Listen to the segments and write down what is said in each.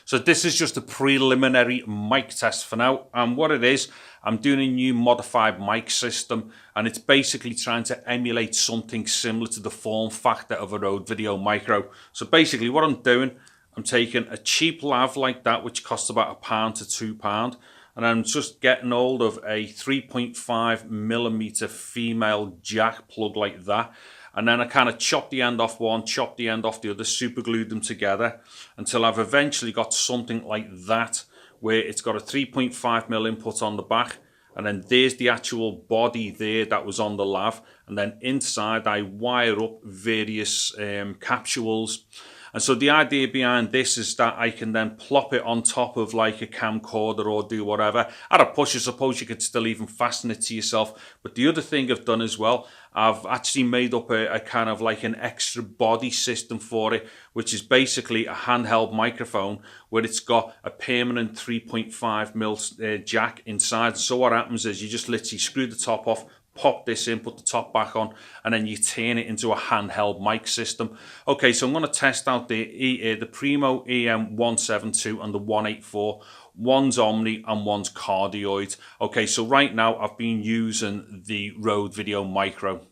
So this is just a preliminary mic test for now, and what it is, I'm doing a new modified mic system, and it's basically trying to emulate something similar to the form factor of a Rode Videomicro. So basically what I'm doing, I'm taking a cheap lav like that, which costs about £1 to £2, and I'm just getting hold of a 3.5mm female jack plug like that. And then I kind of chop the end off one, chop the end off the other, super glued them together until I've eventually got something like that, where it's got a 3.5mm input on the back, and then there's the actual body there that was on the lav, and then inside I wire up various capsules. And so the idea behind this is that I can then plop it on top of like a camcorder or do whatever. At a push, I suppose you could still even fasten it to yourself. But the other thing I've done as well, I've actually made up a kind of like an extra body system for it, which is basically a handheld microphone where it's got a permanent 3.5mm jack inside. So what happens is you just literally screw the top off, pop this in, put the top back on, and then you turn it into a handheld mic system. Okay, so I'm going to test out the Primo Em172 and the 184. One's Omni and one's cardioid. Okay, so right now I've been using the Rode Videomicro.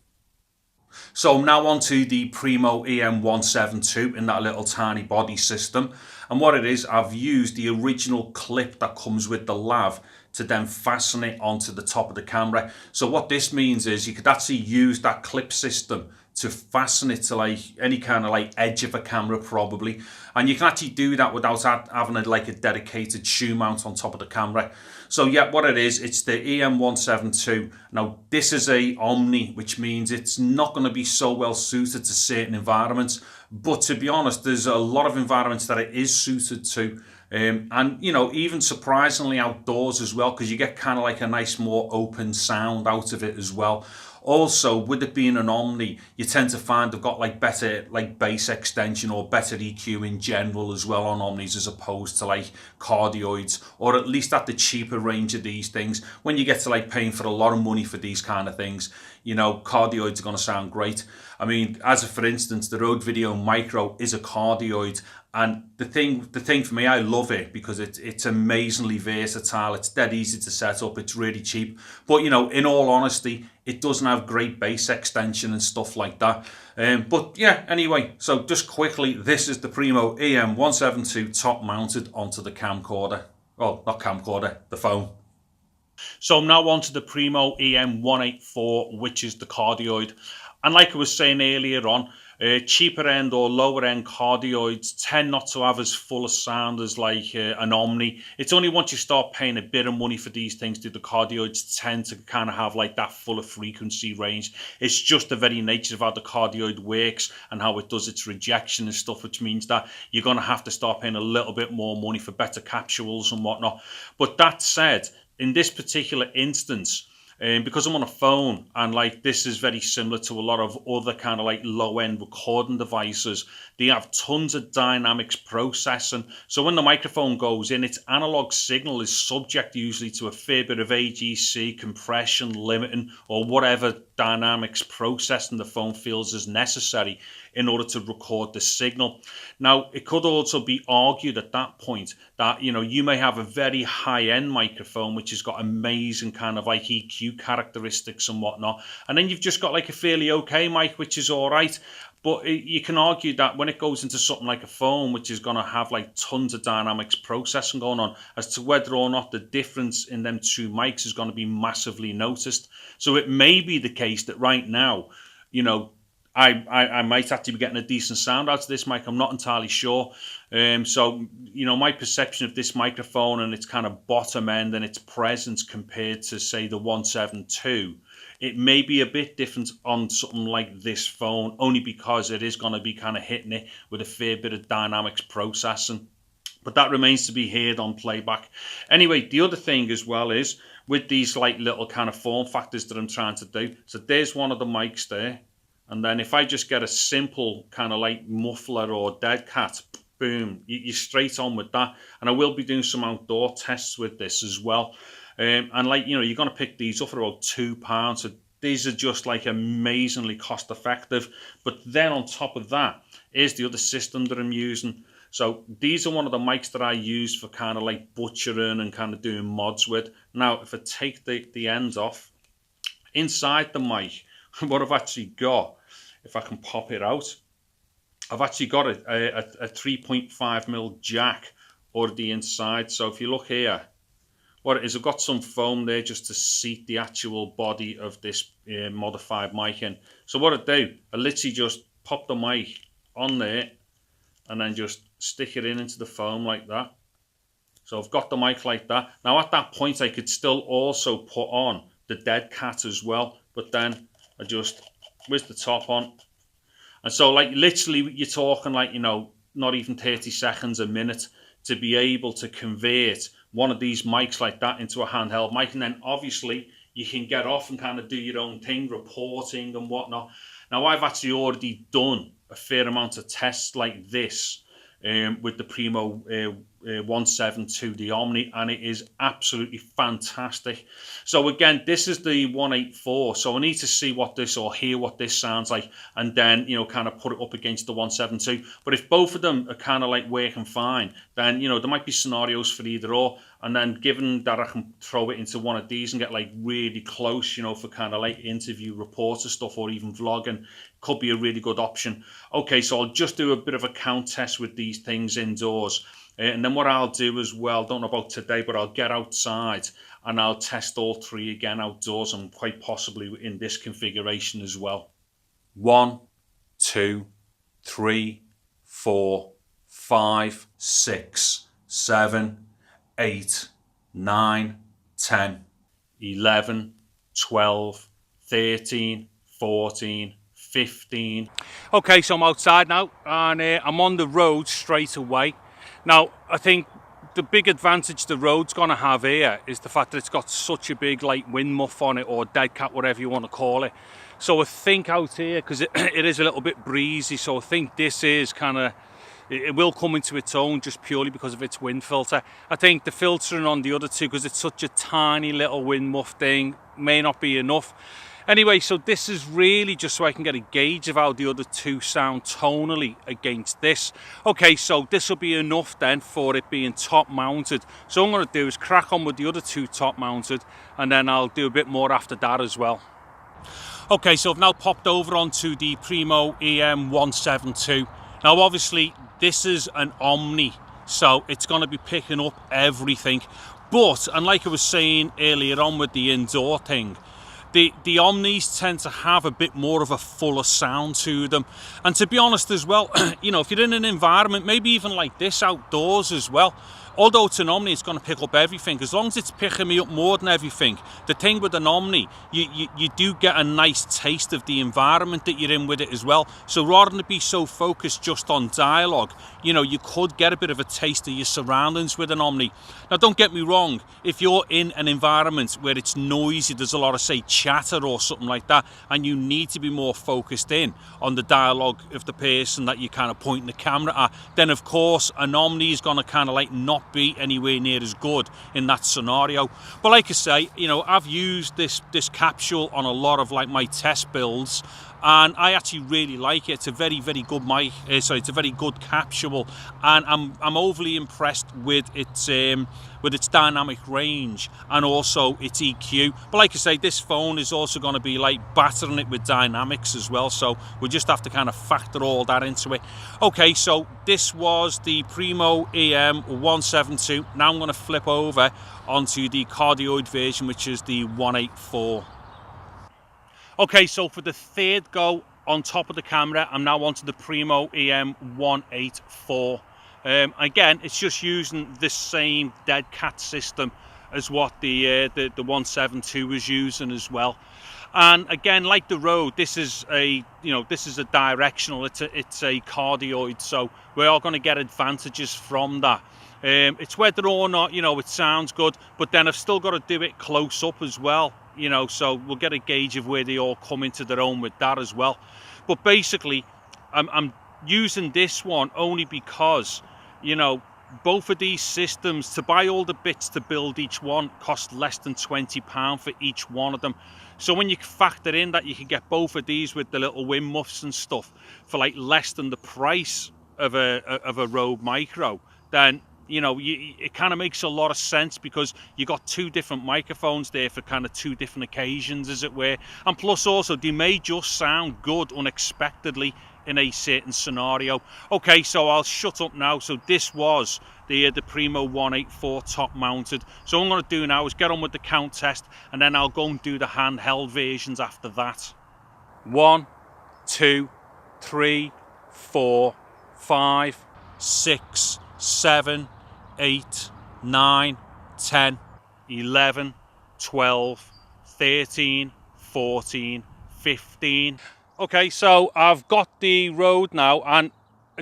So now onto the Primo Em172 in that little tiny body system. And what it is, I've used the original clip that comes with the lav to then fasten it onto the top of the camera. So what this means is you could actually use that clip system to fasten it to like any kind of like edge of a camera probably, and you can actually do that without having like a dedicated shoe mount on top of the camera. So yeah, what it is, it's the Em172. Now this is a Omni, which means it's not going to be so well suited to certain environments, but to be honest, there's a lot of environments that it is suited to. And you know, even surprisingly outdoors as well, because you get kind of like a nice more open sound out of it as well. Also, with it being an Omni, you tend to find they've got like better like bass extension or better EQ in general as well on Omnis, as opposed to like cardioids, or at least at the cheaper range of these things. When you get to like paying for a lot of money for these kind of things, you know, cardioids are going to sound great. I mean, as for instance, the Rode Videomicro is a cardioid, and the thing for me, I love it because it's amazingly versatile. It's dead easy to set up. It's really cheap. But you know, in all honesty, it doesn't have great bass extension and stuff like that. But yeah, anyway, so just quickly, this is the Primo Em172 top mounted onto the camcorder. Well, not camcorder, the phone. So I'm now onto the Primo Em184, which is the cardioid. And like I was saying earlier on, cheaper end or lower end cardioids tend not to have as full a sound as like an Omni. It's only once you start paying a bit of money for these things do the cardioids tend to kind of have like that fuller frequency range. It's just the very nature of how the cardioid works and how it does its rejection and stuff, which means that you're going to have to start paying a little bit more money for better capsules and whatnot. But that said, in this particular instance, because I'm on a phone, and like this is very similar to a lot of other kind of like low-end recording devices, they have tons of dynamics processing. So when the microphone goes in, its analog signal is subject usually to a fair bit of AGC, compression, limiting, or whatever dynamics processing the phone feels is necessary in order to record the signal. Now, it could also be argued at that point that, you know, you may have a very high-end microphone which has got amazing kind of like EQ characteristics and whatnot, and then you've just got like a fairly okay mic which is all right. But you can argue that when it goes into something like a phone, which is going to have like tons of dynamics processing going on, as to whether or not the difference in them two mics is going to be massively noticed. So it may be the case that right now, you know, I might actually be getting a decent sound out of this mic. I'm not entirely sure. So, you know, my perception of this microphone and its kind of bottom end and its presence compared to, say, the 172, it may be a bit different on something like this phone, only because it is going to be kind of hitting it with a fair bit of dynamics processing. But that remains to be heard on playback. Anyway, the other thing as well is with these like little kind of form factors that I'm trying to do. So there's one of the mics there. And then if I just get a simple kind of like muffler or dead cat, boom, you're straight on with that. And I will be doing some outdoor tests with this as well. And like, you know, you're going to pick these up for about £2. So these are just like amazingly cost effective. But then on top of that is the other system that I'm using. So these are one of the mics that I use for kind of like butchering and kind of doing mods with. Now, if I take the ends off, inside the mic, what I've actually got, if I can pop it out, I've actually got a 3.5mm jack already inside. So if you look here, what it is, I've got some foam there just to seat the actual body of this modified mic in. So what I do, I literally just pop the mic on there and then just stick it into the foam like that. So I've got the mic like that. Now at that point I could still also put on the dead cat as well, but then I just whiz the top on. And so like literally you're talking like, you know, not even 30 seconds, a minute to be able to convert one of these mics like that into a handheld mic. And then obviously you can get off and kind of do your own thing, reporting and whatnot. Now I've actually already done a fair amount of tests like this with the Primo Em172, the Omni, and it is absolutely fantastic. So again, this is the 184, so I need to see what this, or hear what this sounds like, and then, you know, kind of put it up against the 172. But if both of them are kind of like working fine, then, you know, there might be scenarios for either or. And then given that I can throw it into one of these and get like really close, you know, for kind of like interview reporter stuff or even vlogging, could be a really good option. Okay, so I'll just do a bit of a count test with these things indoors. And then what I'll do as well, don't know about today, but I'll get outside and I'll test all three again outdoors, and quite possibly in this configuration as well. 1, 2, 3, 4, 5, 6, 7, 8, 9, 10, 11, 12, 13, 14, 15. Okay, so I'm outside now and I'm on the road straight away. Now, I think the big advantage the road's going to have here is the fact that it's got such a big like wind muff on it, or dead cat, whatever you want to call it. So I think out here, because it is a little bit breezy, so I think this is kind of, it will come into its own just purely because of its wind filter. I think the filtering on the other two, because it's such a tiny little wind muff thing, may not be enough. Anyway, so this is really just so I can get a gauge of how the other two sound tonally against this. Okay, so this will be enough then for it being top mounted. So what I'm going to do is crack on with the other two top mounted, and then I'll do a bit more after that as well. Okay, so I've now popped over onto the Primo Em172. Now obviously this is an Omni, so it's going to be picking up everything. But, and like I was saying earlier on with the indoor thing, the Omnis tend to have a bit more of a fuller sound to them. And to be honest as well, you know, if you're in an environment, maybe even like this outdoors as well, although it's an Omni, it's going to pick up everything. As long as it's picking me up more than everything, the thing with an Omni, you do get a nice taste of the environment that you're in with it as well. So rather than be so focused just on dialogue, you know, you could get a bit of a taste of your surroundings with an Omni. Now, don't get me wrong, if you're in an environment where it's noisy, there's a lot of, say, chatter or something like that, and you need to be more focused in on the dialogue of the person that you're kind of pointing the camera at, then of course an Omni is going to kind of like not be anywhere near as good in that scenario. But like I say, you know, I've used this capsule on a lot of like my test builds, and I actually really like it. It's a very, very good mic. It's a very good capsule, and I'm overly impressed with its dynamic range and also its EQ. But like I say, this phone is also going to be like battering it with dynamics as well, so we just have to kind of factor all that into it. Okay, so this was the Primo Em172. Now I'm going to flip over onto the cardioid version, which is the 184. Okay, so for the third go on top of the camera, I'm now onto the Primo Em184. Again, it's just using the same dead cat system as what the 172 was using as well. And again, like the Rode, this is a directional. It's a cardioid, so we are going to get advantages from that. It's whether or not, you know, it sounds good, but then I've still got to do it close up as well, you know, so we'll get a gauge of where they all come into their own with that as well. But basically, I'm using this one only because, you know, both of these systems, to buy all the bits to build each one, cost less than £20 for each one of them. So when you factor in that you can get both of these with the little wind muffs and stuff for like less than the price of a Rode Micro, then it kind of makes a lot of sense, because you got two different microphones there for kind of two different occasions, as it were. And plus also, they may just sound good unexpectedly in a certain scenario. Okay, so I'll shut up now. So this was the Primo 184 top mounted. So what I'm going to do now is get on with the count test, and then I'll go and do the handheld versions after that. 1, 2, 3, 4, 5, 6, 7, 8, 9, 10, 11, 12, 13, 14, 15. Okay, so I've got the Rode now, and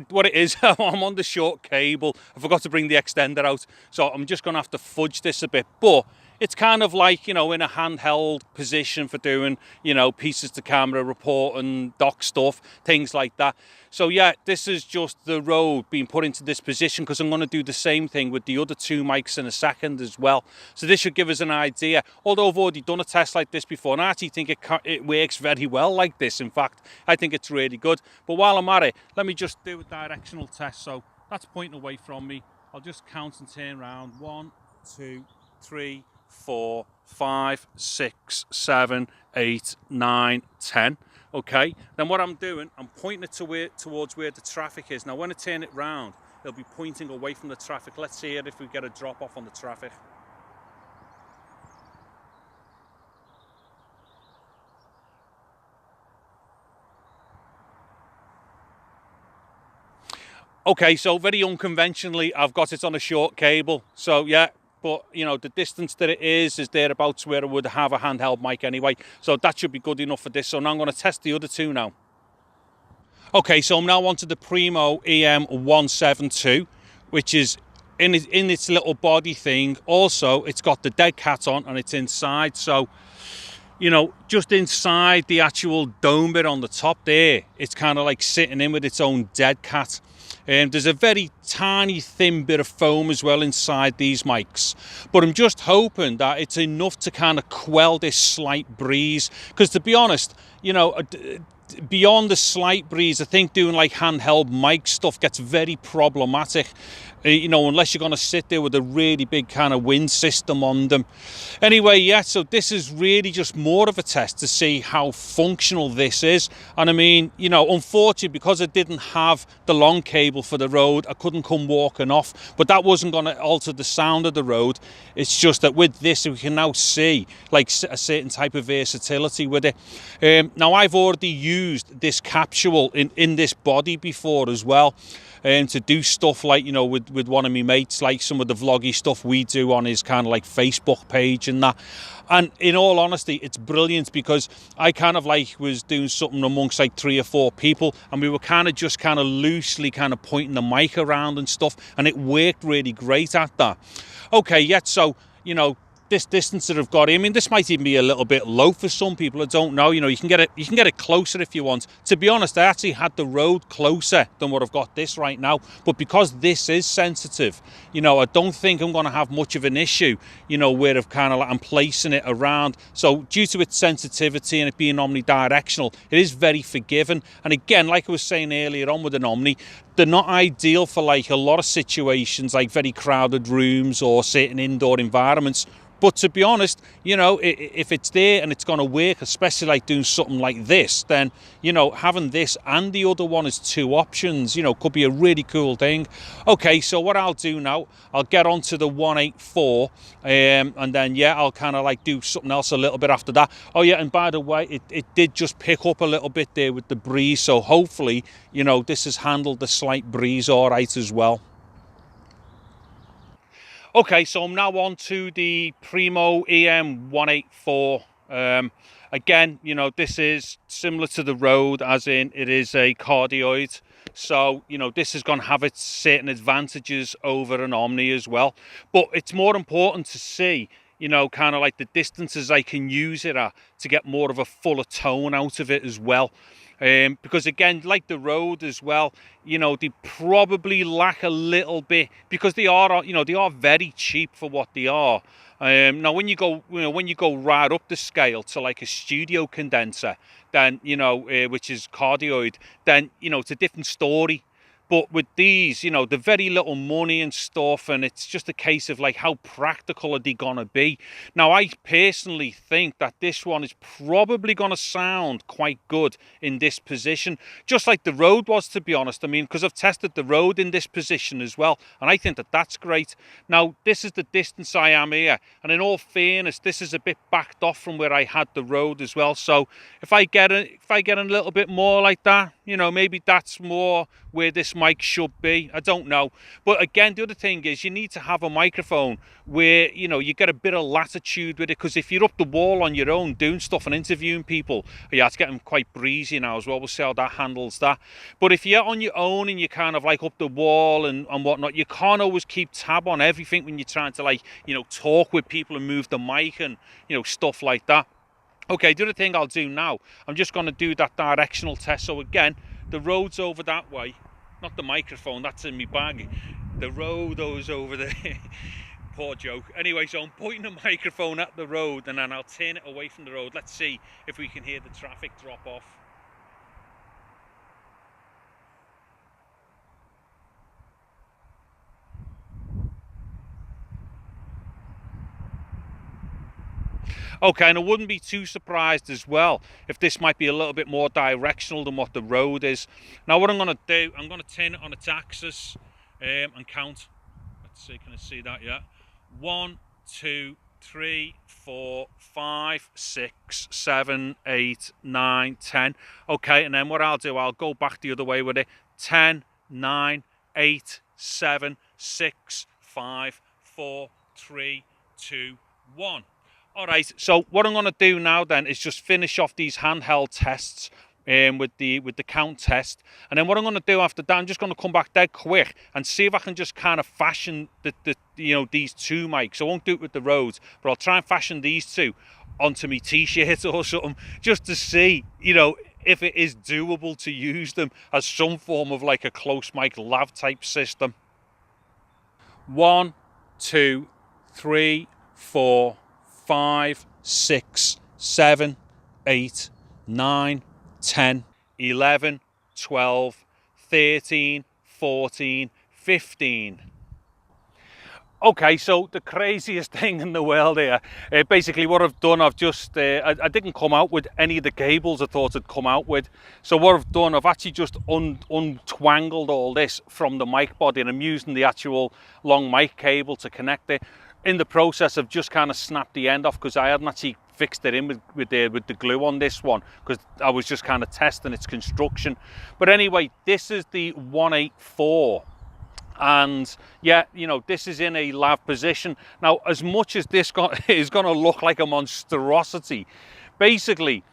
what it is, I'm on the short cable. I forgot to bring the extender out, so I'm just going to have to fudge this a bit. But it's kind of like, in a handheld position for doing, pieces to camera, reporting, doc stuff, things like that. So yeah, this is just the Rode being put into this position, because I'm going to do the same thing with the other two mics in a second as well. So this should give us an idea. Although I've already done a test like this before, and I actually think it works very well like this. In fact, I think it's really good. But while I'm at it, let me just do a directional test. So that's pointing away from me. I'll just count and turn around. 1, 2, 3, 4, 5, 6, 7, 8, 9, 10. Okay, then what I'm doing, I'm pointing it towards where the traffic is. Now when I turn it round, it'll be pointing away from the traffic. Let's see it if we get a drop off on the traffic. Okay, so very unconventionally, I've got it on a short cable. So yeah, but the distance that it is thereabouts where I would have a handheld mic anyway. So that should be good enough for this. So now I'm going to test the other two now. Okay, so I'm now onto the Primo Em172, which is in its little body thing. Also, it's got the dead cat on, and it's inside. So, just inside the actual dome bit on the top there, it's kind of like sitting in with its own dead cat. There's a very tiny thin bit of foam as well inside these mics, but I'm just hoping that it's enough to kind of quell this slight breeze, because to be honest, beyond the slight breeze, I think doing like handheld mic stuff gets very problematic, unless you're going to sit there with a really big kind of wind system on them. Anyway, yeah, so this is really just more of a test to see how functional this is. And I mean, unfortunately, because I didn't have the long cable for the Rode, I couldn't come walking off, but that wasn't going to alter the sound of the Rode. It's just that with this, we can now see like a certain type of versatility with it. Now, I've already used this capsule in this body before as well, to do stuff like, with one of my mates, like some of the vloggy stuff we do on his kind of like Facebook page and that. And in all honesty, it's brilliant, because I kind of like was doing something amongst like 3 or 4 people, and we were kind of just kind of loosely kind of pointing the mic around and stuff, and it worked really great at that. Okay, yeah, so, this distance that I've got, I mean, this might even be a little bit low for some people. I don't know. You can get it closer if you want. To be honest, I actually had the Rode closer than what I've got this right now. But because this is sensitive, I don't think I'm going to have much of an issue, where I'm placing it around. So due to its sensitivity and it being omnidirectional, it is very forgiving. And again, like I was saying earlier on with an Omni, they're not ideal for like a lot of situations, like very crowded rooms or certain indoor environments. But to be honest, if it's there and it's going to work, especially like doing something like this, then, having this and the other one as 2 options, could be a really cool thing. Okay, so what I'll do now, I'll get onto the 184, and then, yeah, I'll kind of like do something else a little bit after that. Oh, yeah, and by the way, it did just pick up a little bit there with the breeze. So hopefully, this has handled the slight breeze all right as well. Okay, so I'm now on to the Primo Em184. Again, this is similar to the Rode, as in it is a cardioid. So, this is going to have its certain advantages over an Omni as well. But it's more important to see, kind of like the distances I can use it at to get more of a fuller tone out of it as well. Because again, like the Rode as well, they probably lack a little bit, because they are, they are very cheap for what they are. Now, when you go right up the scale to like a studio condenser, then which is cardioid, then it's a different story. But with these, you know, they're very little money and stuff, and it's just a case of like, how practical are they gonna be? Now, I personally think that this one is probably gonna sound quite good in this position, just like the Rode was, to be honest. I mean, because I've tested the Rode in this position as well, and I think that that's great. Now, this is the distance I am here, and in all fairness, this is a bit backed off from where I had the Rode as well. So if I get a little bit more like that, you know, maybe that's more where this mic should be. I don't know. But again, the other thing is you need to have a microphone where, you know, you get a bit of latitude with it, because if you're up the wall on your own doing stuff and interviewing people, yeah, it's getting quite breezy now as well. We'll see how that handles that. But if you're on your own and you're kind of like up the wall and whatnot, you can't always keep tab on everything when you're trying to, like, you know, talk with people and move the mic and, you know, stuff like that. Okay, the other thing I'll do now, I'm just going to do that directional test. So again, the Rode's over that way, not the microphone, that's in my bag. The Rode goes over there. Poor joke. Anyway, so I'm pointing the microphone at the Rode, and then I'll turn it away from the road. Let's see if we can hear the traffic drop off. Okay, and I wouldn't be too surprised as well if this might be a little bit more directional than what the Rode is. Now, what I'm going to do, I'm going to turn it on its axis and count. Let's see, can I see that? Yeah. 1, 2, 3, 4, 5, 6, 7, 8, 9, 10. Okay, and then what I'll do, I'll go back the other way with it. 10, 9, 8, 7, 6, 5, 4, 3, 2, 1. All right, so what I'm going to do now then is just finish off these handheld tests with the count test, and then what I'm going to do after that, I'm just going to come back dead quick and see if I can just kind of fashion the you know, these two mics. I won't do it with the Rhodes, but I'll try and fashion these two onto me t-shirt or something, just to see, you know, if it is doable to use them as some form of like a close mic lav type system. 1, 2, 3, 4, 5, 6, 7, 8, 9, 10, 11, 12, 13, 14, 15. Okay, so the craziest thing in the world here, basically what I've done, I've just, I didn't come out with any of the cables I thought I'd come out with. So what I've done, I've actually just untwangled all this from the mic body, and I'm using the actual long mic cable to connect it. In the process, I've just kind of snapped the end off because I hadn't actually fixed it in with the glue on this one, because I was just kind of testing its construction. But anyway, this is the 184. And yeah, you know, this is in a lav position. Now, as much as this is going to look like a monstrosity, basically,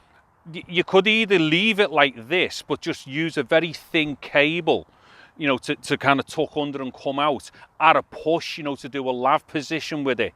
you could either leave it like this, but just use a very thin cable, you know, to kind of tuck under and come out at a push, you know, to do a lav position with it.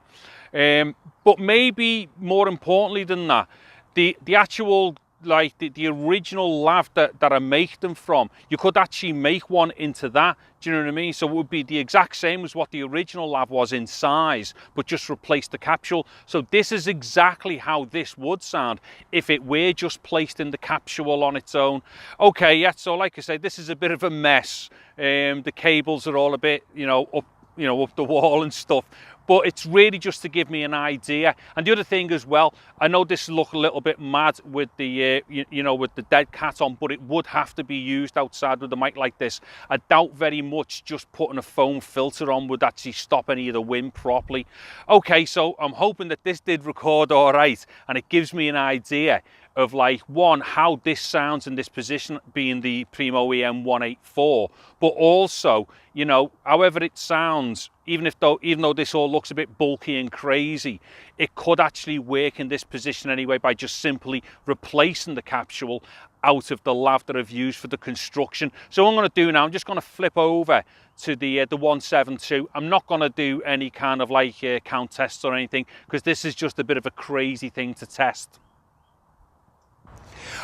But maybe more importantly than that, the actual, like the original lav that I make them from, you could actually make one into that. Do you know what I mean? So it would be the exact same as what the original lav was in size, but just replace the capsule. So this is exactly how this would sound if it were just placed in the capsule on its own. Okay, yeah, so like I say, this is a bit of a mess. The cables are all a bit, you know, up the wall and stuff. But it's really just to give me an idea. And the other thing as well, I know this look a little bit mad with the, you know, with the dead cat on, but it would have to be used outside with a mic like this. I doubt very much just putting a foam filter on would actually stop any of the wind properly. Okay, so I'm hoping that this did record all right, and it gives me an idea of, like, one, how this sounds in this position, being the Primo Em174, but also, you know, however it sounds, even though this all looks a bit bulky and crazy, it could actually work in this position anyway by just simply replacing the capsule out of the lav that I've used for the construction. So what I'm going to do now, I'm just going to flip over to the 172. I'm not going to do any kind of like count tests or anything, because this is just a bit of a crazy thing to test.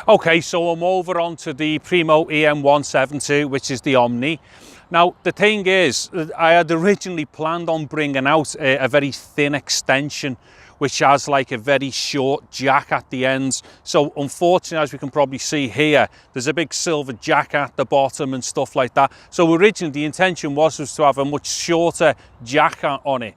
Okay, so I'm over onto the Primo Em172, which is the Omni. Now, the thing is, I had originally planned on bringing out a very thin extension which has like a very short jack at the ends. So unfortunately, as we can probably see here, there's a big silver jack at the bottom and stuff like that. So originally the intention was to have a much shorter jack on it,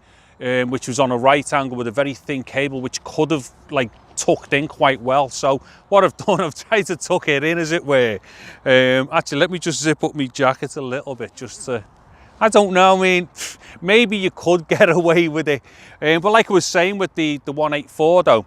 which was on a right angle with a very thin cable, which could have like tucked in quite well. So what I've done, I've tried to tuck it in, as it were. Actually, let me just zip up my jacket a little bit, just to, I don't know, I mean, maybe you could get away with it. But like I was saying with the 184 though,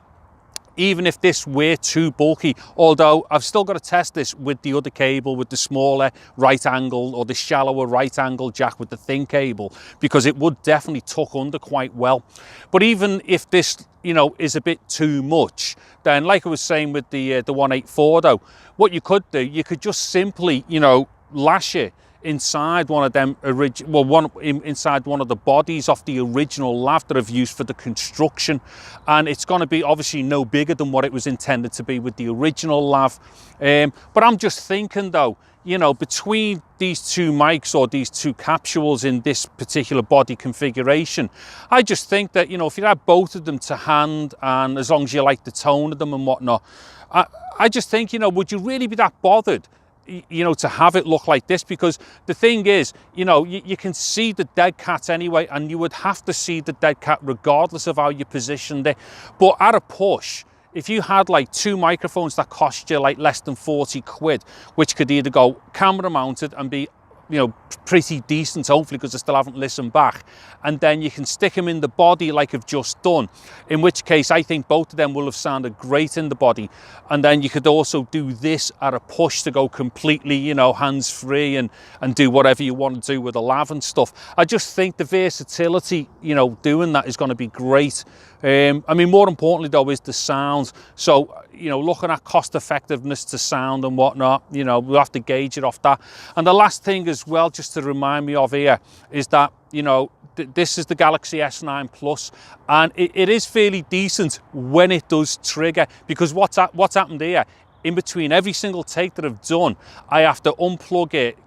even if this were too bulky, although I've still got to test this with the other cable, with the smaller right angle or the shallower right angle jack with the thin cable, because it would definitely tuck under quite well. But even if this, you know, is a bit too much, then like I was saying with the 184 though, what you could do, you could just simply, you know, lash it inside one of them inside one of the bodies off the original lav that I've used for the construction, and it's going to be obviously no bigger than what it was intended to be with the original lav. But I'm just thinking though, you know, between these two mics or these two capsules in this particular body configuration, I just think that, you know, if you had both of them to hand, and as long as you like the tone of them and whatnot, I just think, you know, would you really be that bothered, you know, to have it look like this? Because the thing is, you know, you can see the dead cat anyway, and you would have to see the dead cat regardless of how you positioned it. But at a push, if you had like two microphones that cost you like less than 40 quid, which could either go camera mounted and be, you know, pretty decent, hopefully, because I still haven't listened back, and then you can stick them in the body like I've just done, in which case I think both of them will have sounded great in the body. And then you could also do this at a push to go completely, you know, hands-free and do whatever you want to do with a lav and stuff. I just think the versatility, you know, doing that is going to be great. I mean, more importantly though is the sound. So, you know, looking at cost effectiveness to sound and whatnot, you know, we'll have to gauge it off that. And the last thing as well, just to remind me of here, is that, you know, this is the Galaxy S9 Plus, and it is fairly decent when it does trigger, because what's happened here, in between every single take that I've done, I have to unplug it,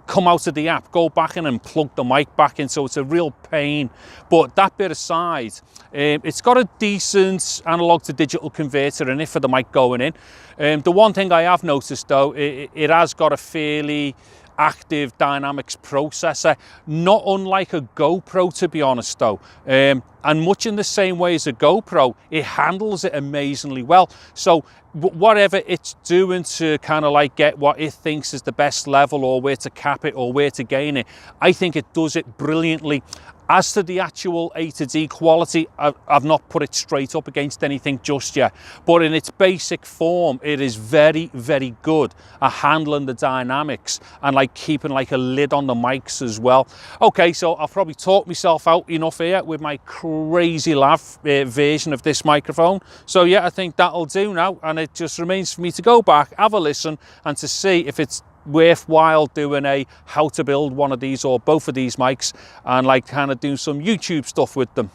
come out of the app, go back in and plug the mic back in, so it's a real pain. But that bit aside, it's got a decent analog to digital converter in it for the mic going in. The one thing I have noticed though, it has got a fairly active dynamics processor, not unlike a GoPro, to be honest though. And much in the same way as a GoPro, it handles it amazingly well. So whatever it's doing to kind of like get what it thinks is the best level, or where to cap it or where to gain it, I think it does it brilliantly. As to the actual A to D quality, I've not put it straight up against anything just yet, but in its basic form, it is very, very good at handling the dynamics and like keeping like a lid on the mics as well. Okay, so I've probably talked myself out enough here with my crazy lav version of this microphone. So yeah, I think that'll do now, and it just remains for me to go back, have a listen, and to see if it's worthwhile doing a how to build one of these or both of these mics, and like kind of do some YouTube stuff with them.